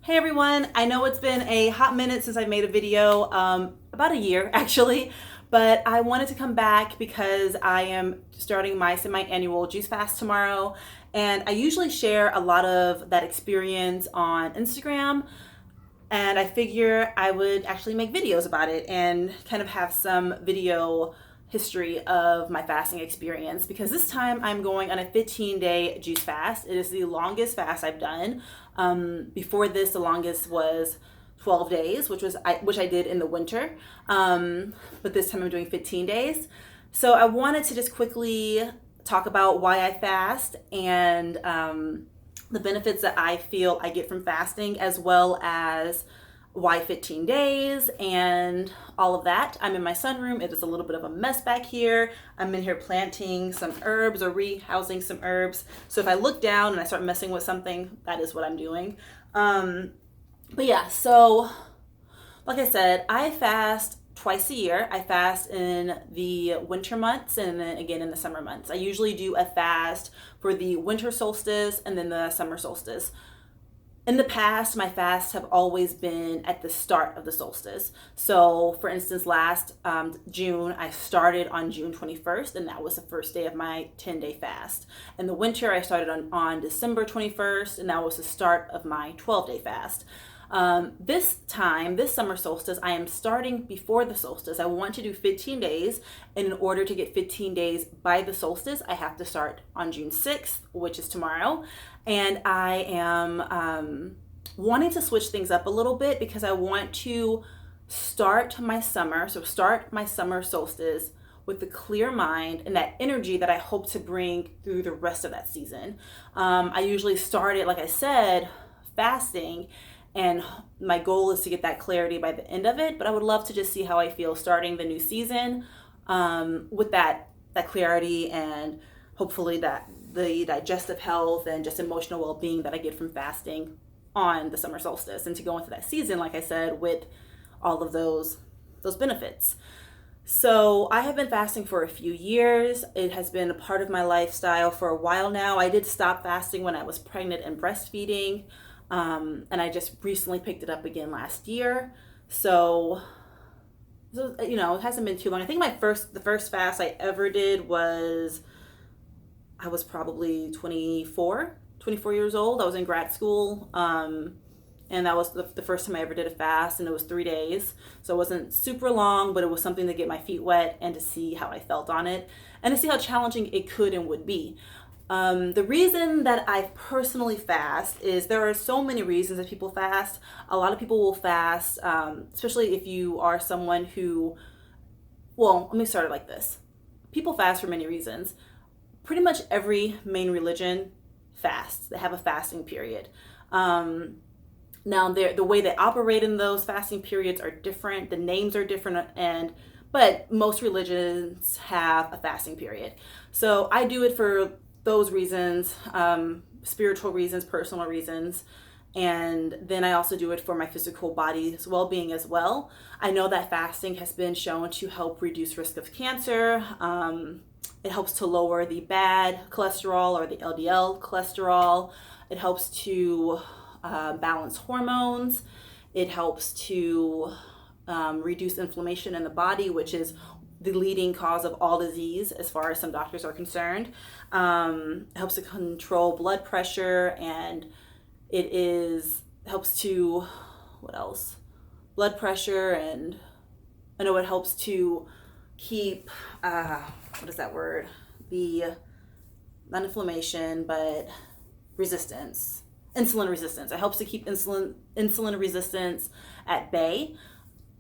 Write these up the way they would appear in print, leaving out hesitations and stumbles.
Hey everyone, I know it's been a hot minute since I made a video, about a year actually, but I wanted to come back because I am starting my semi-annual juice fast tomorrow, and I usually share a lot of that experience on Instagram, and I figure I would actually make videos about it and kind of have some video history of my fasting experience because this time I'm going on a 15-day juice fast. It is the longest fast I've done. Before this, the longest was 12 days, which I did in the winter. But this time I'm doing 15 days. So I wanted to just quickly talk about why I fast and the benefits that I feel I get from fasting, as well as why 15 days and all of that. I'm in my sunroom. It is a little bit of a mess back here. I'm in here planting some herbs or rehousing some herbs. So if I look down and I start messing with something, that is what I'm doing. But yeah, so like I said, I fast twice a year. I fast in the winter months and then again in the summer months. I usually do a fast for the winter solstice and then the summer solstice. In the past, my fasts have always been at the start of the solstice. So, for instance, last June, I started on June 21st, and that was the first day of my 10-day fast. In the winter, I started on December 21st, and that was the start of my 12-day fast. This summer solstice, I am starting before the solstice. I want to do 15 days, and in order to get 15 days by the solstice, I have to start on June 6th, which is tomorrow. And I am wanting to switch things up a little bit because I want to start my summer solstice with a clear mind and that energy that I hope to bring through the rest of that season. I usually start it, like I said, fasting, and my goal is to get that clarity by the end of it, but I would love to just see how I feel starting the new season with that clarity and hopefully that the digestive health and just emotional well-being that I get from fasting on the summer solstice, and to go into that season, like I said, with all of those benefits. So I have been fasting for a few years. It has been a part of my lifestyle for a while now. I did stop fasting when I was pregnant and breastfeeding, and I just recently picked it up again last year. So it hasn't been too long. I think the first fast I ever did was I was probably 24 years old. I was in grad school. And that was the first time I ever did a fast, and it was 3 days. So it wasn't super long, but it was something to get my feet wet and to see how I felt on it and to see how challenging it could and would be. The reason that I personally fast is there are so many reasons that people fast. A lot of people will fast, especially if you are someone who, well, let me start it like this. People fast for many reasons. Pretty much every main religion fasts. They have a fasting period. Now, the way they operate in those fasting periods are different. The names are different, but most religions have a fasting period. So I do it for those reasons, spiritual reasons, personal reasons. And then I also do it for my physical body's well-being as well. I know that fasting has been shown to help reduce risk of cancer. It helps to lower the bad cholesterol or the LDL cholesterol. It helps to balance hormones. It helps to reduce inflammation in the body, which is the leading cause of all disease as far as some doctors are concerned. It helps to control blood pressure, and helps to, what else? Blood pressure, and I know it helps to keep, what is that word? Not inflammation, but resistance. Insulin resistance. It helps to keep insulin resistance at bay.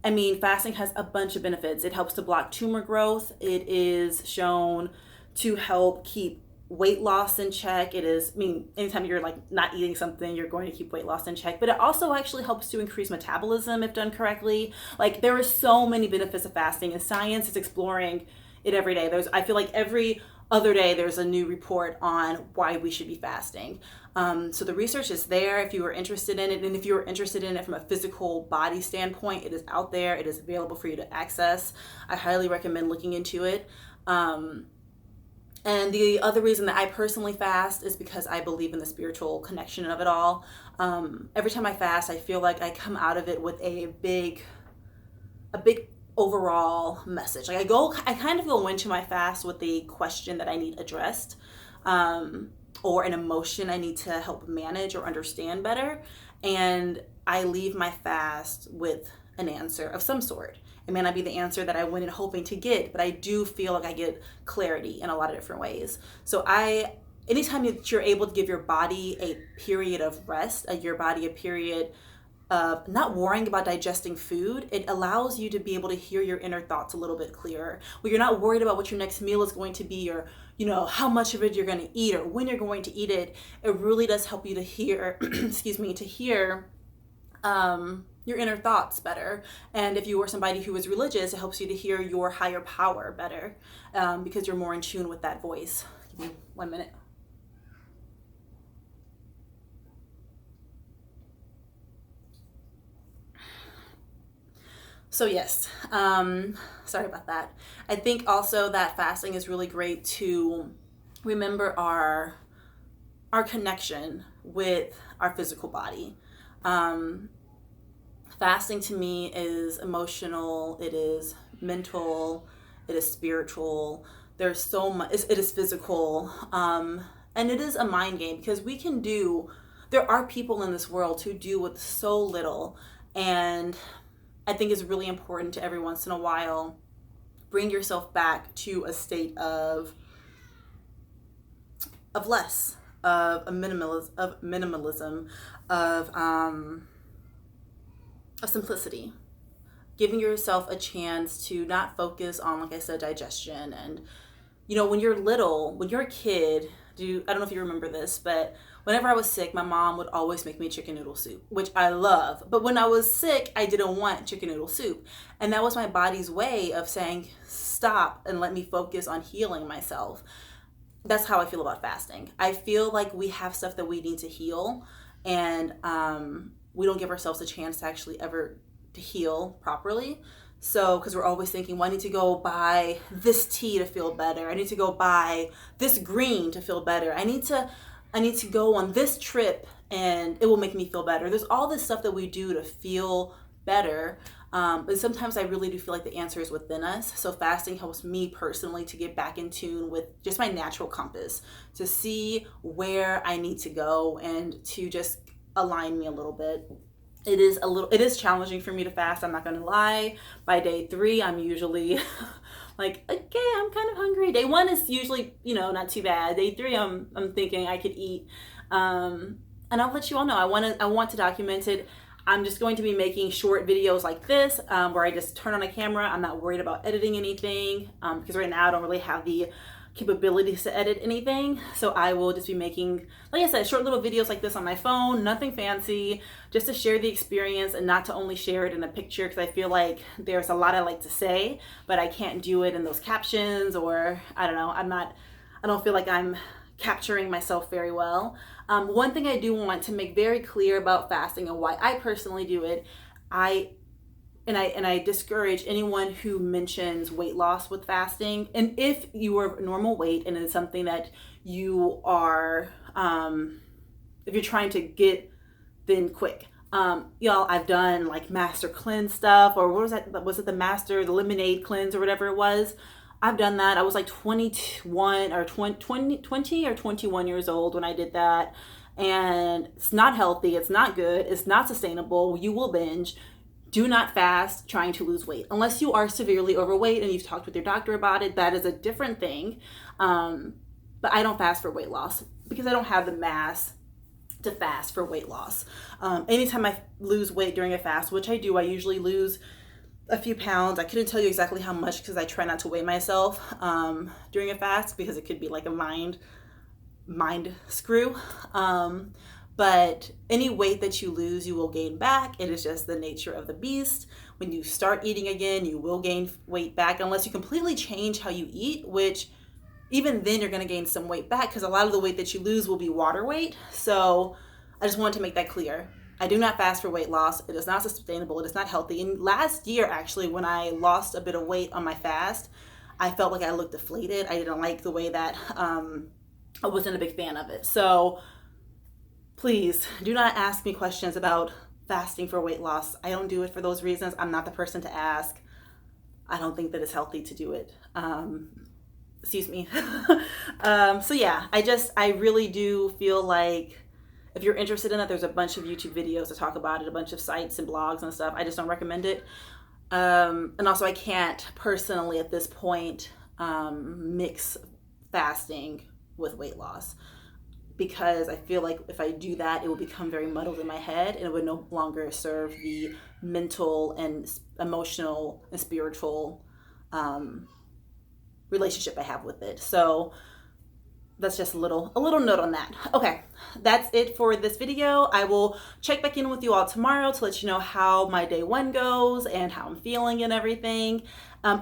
I mean, fasting has a bunch of benefits. It helps to block tumor growth. It is shown to help keep weight loss in check. Anytime you're like not eating something, you're going to keep weight loss in check. But it also actually helps to increase metabolism if done correctly. Like, there are so many benefits of fasting, and science is exploring it every day. I feel like every other day there's a new report on why we should be fasting. So the research is there if you are interested in it, and if you're interested in it from a physical body standpoint, it is out there. It is available for you to access. I highly recommend looking into it. And the other reason that I personally fast is because I believe in the spiritual connection of it all. Every time I fast, I feel like I come out of it with a big overall message. Like I kind of go into my fast with a question that I need addressed, or an emotion I need to help manage or understand better, and I leave my fast with an answer of some sort. It may not be the answer that I went in hoping to get, but I do feel like I get clarity in a lot of different ways. So anytime that you're able to give your body a period of rest, your body a period of not worrying about digesting food, it allows you to be able to hear your inner thoughts a little bit clearer. When you're not worried about what your next meal is going to be, or how much of it you're going to eat, or when you're going to eat it, it really does help you to hear, excuse me, to hear your inner thoughts better. And if you are somebody who is religious, it helps you to hear your higher power better, because you're more in tune with that voice. Give me 1 minute. So yes, sorry about that. I think also that fasting is really great to remember our connection with our physical body. Fasting to me is emotional, it is mental, it is spiritual. There's so much, it is physical, and it is a mind game, because there are people in this world who do with so little. And I think it's really important to every once in a while bring yourself back to a state of less, of a minimalism, of simplicity, giving yourself a chance to not focus on, like I said, digestion. And when you're a kid, I don't know if you remember this, but whenever I was sick, my mom would always make me chicken noodle soup, which I love. But when I was sick, I didn't want chicken noodle soup. And that was my body's way of saying, stop and let me focus on healing myself. That's how I feel about fasting. I feel like we have stuff that we need to heal, and we don't give ourselves a chance to actually ever to heal properly. So, because we're always thinking, well, I need to go buy this tea to feel better. I need to go buy this green to feel better. I need to go on this trip and it will make me feel better. There's all this stuff that we do to feel better. But sometimes I really do feel like the answer is within us. So fasting helps me personally to get back in tune with just my natural compass, to see where I need to go and to just align me a little bit. It is challenging for me to fast, I'm not gonna lie. By day 3, I'm usually like, okay, I'm kind of hungry. Day 1 is usually, not too bad. Day 3, I'm thinking I could eat. And I'll let you all know, I want to document it. I'm just going to be making short videos like this, where I just turn on a camera. I'm not worried about editing anything, because right now I don't really have the capabilities to edit anything. So I will just be making, like I said, short little videos like this on my phone, nothing fancy, just to share the experience and not to only share it in a picture, because I feel like there's a lot I like to say, but I can't do it in those captions, or I don't know, I don't feel like I'm capturing myself very well. One thing I do want to make very clear about fasting and why I personally do it, I discourage anyone who mentions weight loss with fasting. And if you are normal weight and it's something that you are, if you're trying to get thin quick, y'all, I've done like Master Cleanse stuff, or what was that? Was it the Lemonade Cleanse or whatever it was? I've done that. I was like 21 or 20 or 21 years old when I did that. And it's not healthy. It's not good. It's not sustainable. You will binge. Do not fast trying to lose weight. Unless you are severely overweight and you've talked with your doctor about it, that is a different thing. But I don't fast for weight loss because I don't have the mass to fast for weight loss. Anytime I lose weight during a fast, which I do, I usually lose a few pounds. I couldn't tell you exactly how much because I try not to weigh myself during a fast, because it could be like a mind screw. But any weight that you lose, you will gain back. It is just the nature of the beast. When you start eating again, you will gain weight back unless you completely change how you eat, which even then you're going to gain some weight back because a lot of the weight that you lose will be water weight. So I just wanted to make that clear. I do not fast for weight loss. It is not sustainable. It is not healthy. And last year, actually, when I lost a bit of weight on my fast, I felt like I looked deflated. I didn't like the way that I wasn't a big fan of it. So please do not ask me questions about fasting for weight loss. I don't do it for those reasons. I'm not the person to ask. I don't think that it's healthy to do it. Excuse me. So yeah, I really do feel like if you're interested in it, there's a bunch of YouTube videos to talk about it, a bunch of sites and blogs and stuff. I just don't recommend it. And also I can't personally at this point mix fasting with weight loss, because I feel like if I do that, it will become very muddled in my head and it would no longer serve the mental and emotional and spiritual relationship I have with it. So that's just a little note on that. Okay, that's it for this video. I will check back in with you all tomorrow to let you know how my day 1 goes and how I'm feeling and everything.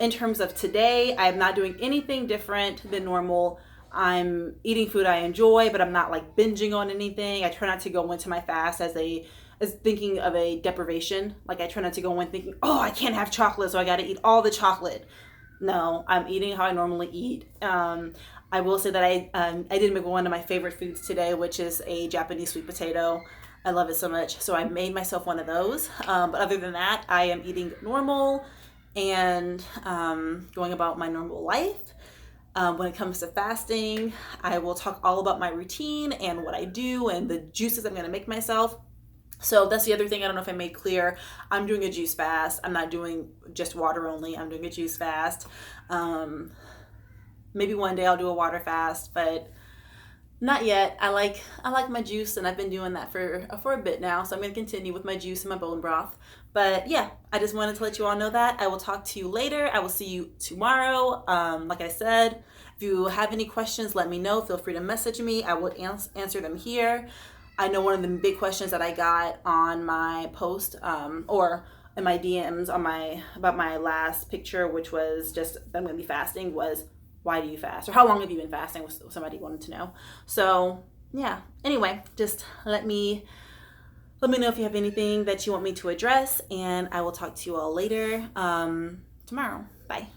In terms of today, I'm not doing anything different than normal. I'm eating food I enjoy, but I'm not like binging on anything. I try not to go into my fast as thinking of a deprivation. Like I try not to go in thinking, oh, I can't have chocolate, so I got to eat all the chocolate. No, I'm eating how I normally eat. I will say that I did make one of my favorite foods today, which is a Japanese sweet potato. I love it so much. So I made myself one of those. But other than that, I am eating normal and going about my normal life. When it comes to fasting, I will talk all about my routine and what I do and the juices I'm going to make myself. So that's the other thing I don't know if I made clear. I'm doing a juice fast. I'm not doing just water only. I'm doing a juice fast. Maybe one day I'll do a water fast, but not yet. I like my juice, and I've been doing that for a bit now. So I'm going to continue with my juice and my bone broth. But yeah, I just wanted to let you all know that. I will talk to you later. I will see you tomorrow. Like I said, if you have any questions, let me know. Feel free to message me. I will answer them here. I know one of the big questions that I got on my post or in my DMs about my last picture, which was just I'm going to be fasting, was why do you fast? Or how long have you been fasting? Was somebody wanted to know. So yeah, anyway, just let me know if you have anything that you want me to address, and I will talk to you all later tomorrow. Bye.